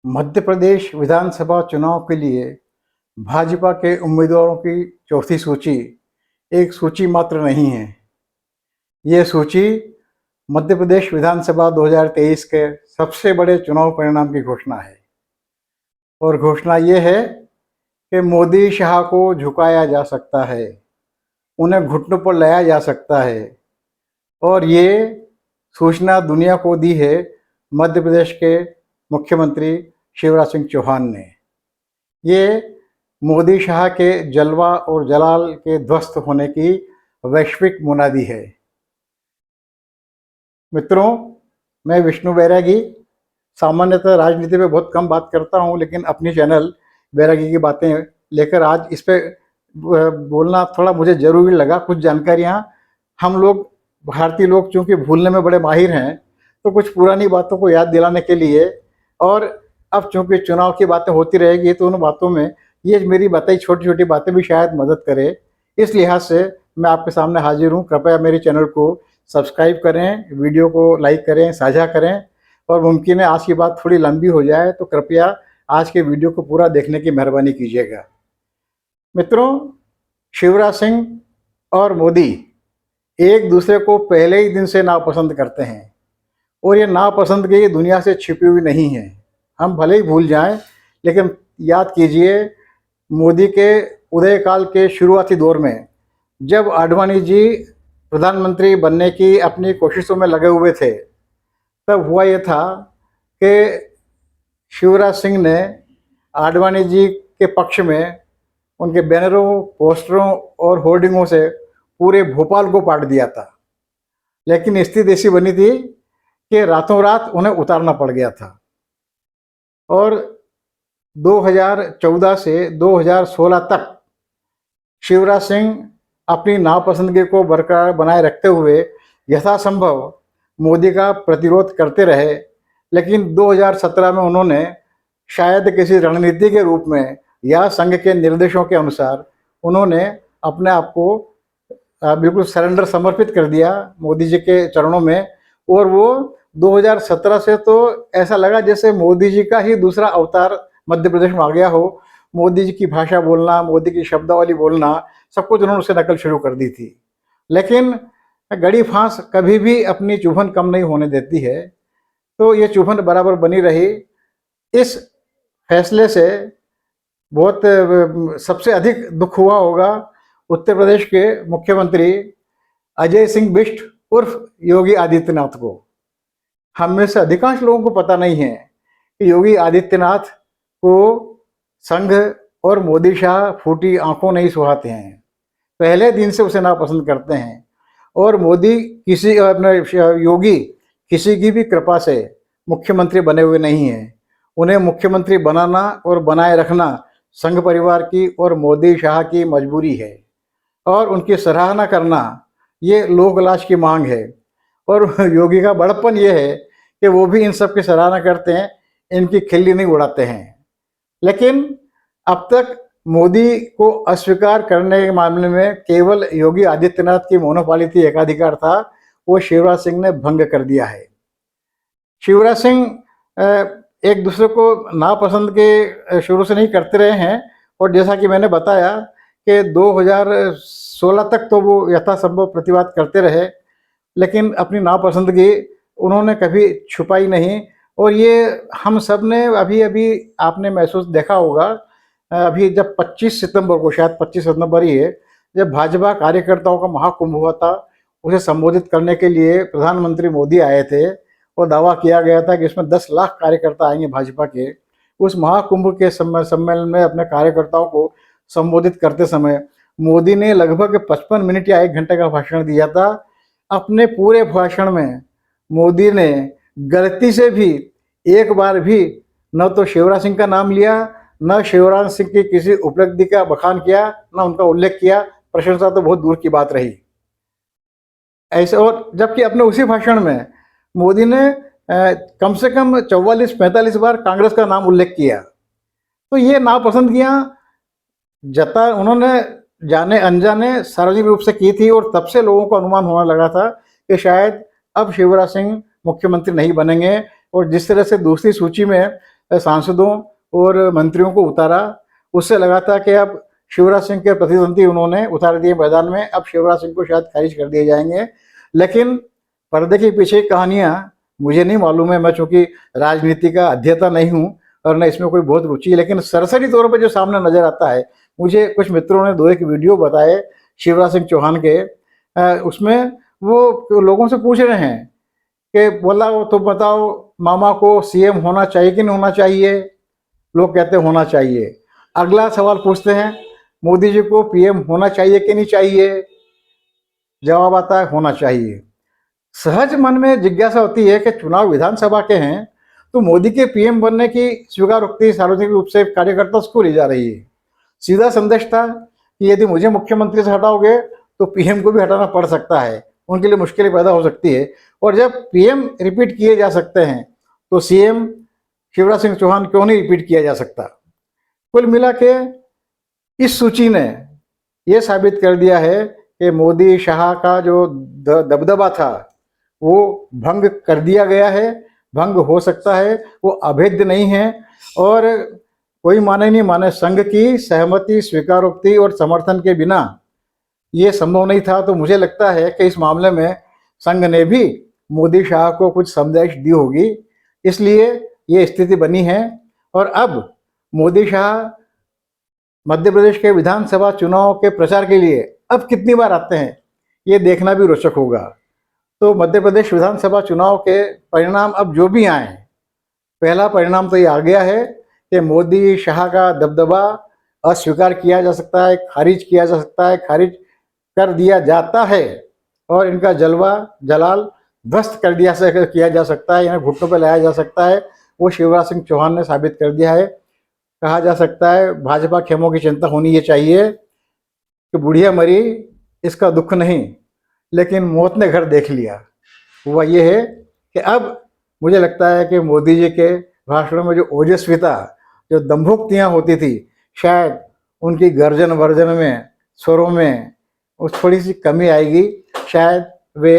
मध्य प्रदेश विधानसभा चुनाव के लिए भाजपा के उम्मीदवारों की चौथी सूची एक सूची मात्र नहीं है। ये सूची मध्य प्रदेश विधानसभा 2023 के सबसे बड़े चुनाव परिणाम की घोषणा है। और घोषणा ये है कि मोदी शाह को झुकाया जा सकता है, उन्हें घुटनों पर लाया जा सकता है। और ये सूचना दुनिया को दी है मध्य प्रदेश के मुख्यमंत्री शिवराज सिंह चौहान ने। ये मोदी शाह के जलवा और जलाल के ध्वस्त होने की वैश्विक मुनादी है। मित्रों, मैं विष्णु बैरागी सामान्यतः राजनीति पे बहुत कम बात करता हूँ, लेकिन अपनी चैनल बैरागी की बातें लेकर आज इस पे बोलना थोड़ा मुझे ज़रूरी लगा। कुछ जानकारियाँ हम लोग भारतीय लोग चूँकि भूलने में बड़े माहिर हैं, तो कुछ पुरानी बातों को याद दिलाने के लिए, और अब चूँकि चुनाव की बातें होती रहेगी तो उन बातों में ये मेरी बताई छोटी छोटी बातें भी शायद मदद करे। इस लिहाज से मैं आपके सामने हाजिर हूँ। कृपया मेरे चैनल को सब्सक्राइब करें, वीडियो को लाइक करें, साझा करें, और मुमकिन है आज की बात थोड़ी लंबी हो जाए तो कृपया आज के वीडियो को पूरा देखने की मेहरबानी कीजिएगा। मित्रों, शिवराज सिंह और मोदी एक दूसरे को पहले ही दिन से नापसंद करते हैं, और ये नापसंदगी दुनिया से छिपी हुई नहीं है। हम भले ही भूल जाएं, लेकिन याद कीजिए, मोदी के उदयकाल के शुरुआती दौर में जब आडवाणी जी प्रधानमंत्री बनने की अपनी कोशिशों में लगे हुए थे, तब हुआ ये था कि शिवराज सिंह ने आडवाणी जी के पक्ष में उनके बैनरों, पोस्टरों और होर्डिंगों से पूरे भोपाल को पाट दिया था। लेकिन स्थिति ऐसी बनी थी कि रातों रात उन्हें उतारना पड़ गया था। और 2014 से 2016 तक शिवराज सिंह अपनी नापसंदगी को बरकरार बनाए रखते हुए यथासंभव मोदी का प्रतिरोध करते रहे। लेकिन 2017 में उन्होंने शायद किसी रणनीति के रूप में या संघ के निर्देशों के अनुसार उन्होंने अपने आप को बिल्कुल सरेंडर, समर्पित कर दिया मोदी जी के चरणों में। और वो 2017 से तो ऐसा लगा जैसे मोदी जी का ही दूसरा अवतार मध्य प्रदेश में आ गया हो। मोदी जी की भाषा बोलना, मोदी की शब्दावली बोलना, सब कुछ उन्होंने उससे नकल शुरू कर दी थी। लेकिन गड़ी फांस कभी भी अपनी चुभन कम नहीं होने देती है, तो ये चुभन बराबर बनी रही। इस फैसले से बहुत सबसे अधिक दुख हुआ होगा उत्तर प्रदेश के मुख्यमंत्री अजय सिंह बिष्ट उर्फ योगी आदित्यनाथ को। हम में से अधिकांश लोगों को पता नहीं है कि योगी आदित्यनाथ को संघ और मोदी शाह फूटी आंखों नहीं सुहाते हैं। पहले दिन से उसे नापसंद करते हैं, और मोदी किसी अपने योगी किसी की भी कृपा से मुख्यमंत्री बने हुए नहीं हैं। उन्हें मुख्यमंत्री बनाना और बनाए रखना संघ परिवार की और मोदी शाह की मजबूरी है, और उनकी सराहना करना ये लोकलाज की मांग है। और योगी का बड़प्पन ये है कि वो भी इन सब की सराहना करते हैं, इनकी खिल्ली नहीं उड़ाते हैं। लेकिन अब तक मोदी को अस्वीकार करने के मामले में केवल योगी आदित्यनाथ की मोनोपॉली एकाधिकार था, वो शिवराज सिंह ने भंग कर दिया है। शिवराज सिंह एक दूसरे को नापसंद के शुरू से नहीं करते रहे हैं, और जैसा कि मैंने बताया कि 2016 तक तो वो यथासंभव प्रतिवाद करते रहे, लेकिन अपनी नापसंदगी उन्होंने कभी छुपाई नहीं। और ये हम सब ने अभी अभी आपने महसूस देखा होगा, अभी जब 25 सितंबर को, शायद 25 सितंबर ही है, जब भाजपा कार्यकर्ताओं का महाकुंभ हुआ था, उसे संबोधित करने के लिए प्रधानमंत्री मोदी आए थे, और दावा किया गया था कि इसमें 10 लाख कार्यकर्ता आएंगे भाजपा के। उस महाकुंभ के सम्मेलन में अपने कार्यकर्ताओं को संबोधित करते समय मोदी ने लगभग 55 मिनट या 1 घंटे का भाषण दिया था। अपने पूरे भाषण में मोदी ने गलती से भी एक बार भी न तो शिवराज सिंह का नाम लिया, न शिवराज सिंह की किसी उपलब्धि का बखान किया, न उनका उल्लेख किया। प्रशंसा तो बहुत दूर की बात रही ऐसे। और जबकि अपने उसी भाषण में मोदी ने कम से कम 44-45 बार कांग्रेस का नाम उल्लेख किया। तो ये नापसंदगियां उन्होंने जाने अनजाने सार्वजनिक रूप से की थी, और तब से लोगों को अनुमान होने लगा था कि शायद अब शिवराज सिंह मुख्यमंत्री नहीं बनेंगे। और जिस तरह से दूसरी सूची में सांसदों और मंत्रियों को उतारा। उससे लगा था कि अब शिवराज सिंह के प्रतिद्वंदी उन्होंने उतार दिए मैदान में, अब शिवराज सिंह को शायद खारिज कर दिए जाएंगे। लेकिन पर्दे के पीछे कहानियां मुझे नहीं मालूम है, मैं चूंकि राजनीति का अध्येता नहीं हूं और न इसमें कोई बहुत रुचि है, लेकिन सरसरी तौर पर जो सामने नजर आता है, मुझे कुछ मित्रों ने 2-1 वीडियो बताए शिवराज सिंह चौहान के। उसमें वो लोगों से पूछ रहे हैं कि बोला तो बताओ मामा को सीएम होना चाहिए कि नहीं होना चाहिए। लोग कहते हैं होना चाहिए। अगला सवाल पूछते हैं मोदी जी को पीएम होना चाहिए कि नहीं चाहिए। जवाब आता है होना चाहिए। सहज मन में जिज्ञासा होती है कि चुनाव विधानसभा के हैं तो मोदी के पीएम बनने की स्वीकारोक्ति सार्वजनिक रूप से कार्यकर्ता को ली जा रही है। सीधा संदेश था कि यदि मुझे मुख्यमंत्री से हटाओगे तो पीएम को भी हटाना पड़ सकता है, उनके लिए मुश्किलें पैदा हो सकती है। और जब पीएम रिपीट किए जा सकते हैं तो सीएम शिवराज सिंह चौहान क्यों नहीं रिपीट किया जा सकता। कुल मिला के इस सूची ने यह साबित कर दिया है कि मोदी शाह का जो दबदबा था वो भंग कर दिया गया है, भंग हो सकता है, वो अभेद्य नहीं है। और कोई माने नहीं माने, संघ की सहमति, स्वीकारोक्ति और समर्थन के बिना ये संभव नहीं था। तो मुझे लगता है कि इस मामले में संघ ने भी मोदी शाह को कुछ समझाइश दी होगी, इसलिए ये स्थिति बनी है। और अब मोदी शाह मध्य प्रदेश के विधानसभा चुनाव के प्रचार के लिए अब कितनी बार आते हैं ये देखना भी रोचक होगा। तो मध्य प्रदेश विधानसभा चुनाव के परिणाम अब जो भी आए, पहला परिणाम तो ये आ गया है कि मोदी शाह का दबदबा अस्वीकार किया जा सकता है, खारिज किया जा सकता है, खारिज कर दिया जाता है और इनका जलवा जलाल ध्वस्त कर किया जा सकता है, यानी घुटनों पर लाया जा सकता है। वो शिवराज सिंह चौहान ने साबित कर दिया है। कहा जा सकता है भाजपा खेमों की चिंता होनी ये चाहिए कि बुढ़िया मरी इसका दुख नहीं, लेकिन मौत ने घर देख लिया। हुआ ये है कि अब मुझे लगता है कि मोदी जी के भाषणों में जो ओजस्विता, जो दंभोक्तियाँ होती थी, शायद उनकी गर्जन वर्जन में, स्वरों में उस थोड़ी सी कमी आएगी। शायद वे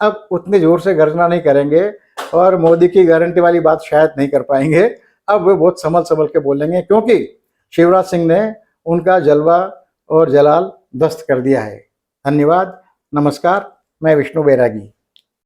अब उतने ज़ोर से गर्जना नहीं करेंगे और मोदी की गारंटी वाली बात शायद नहीं कर पाएंगे। अब वे बहुत संभल के बोलेंगे, क्योंकि शिवराज सिंह ने उनका जलवा और जलाल ध्वस्त कर दिया है। धन्यवाद, नमस्कार, मैं विष्णु बैरागी।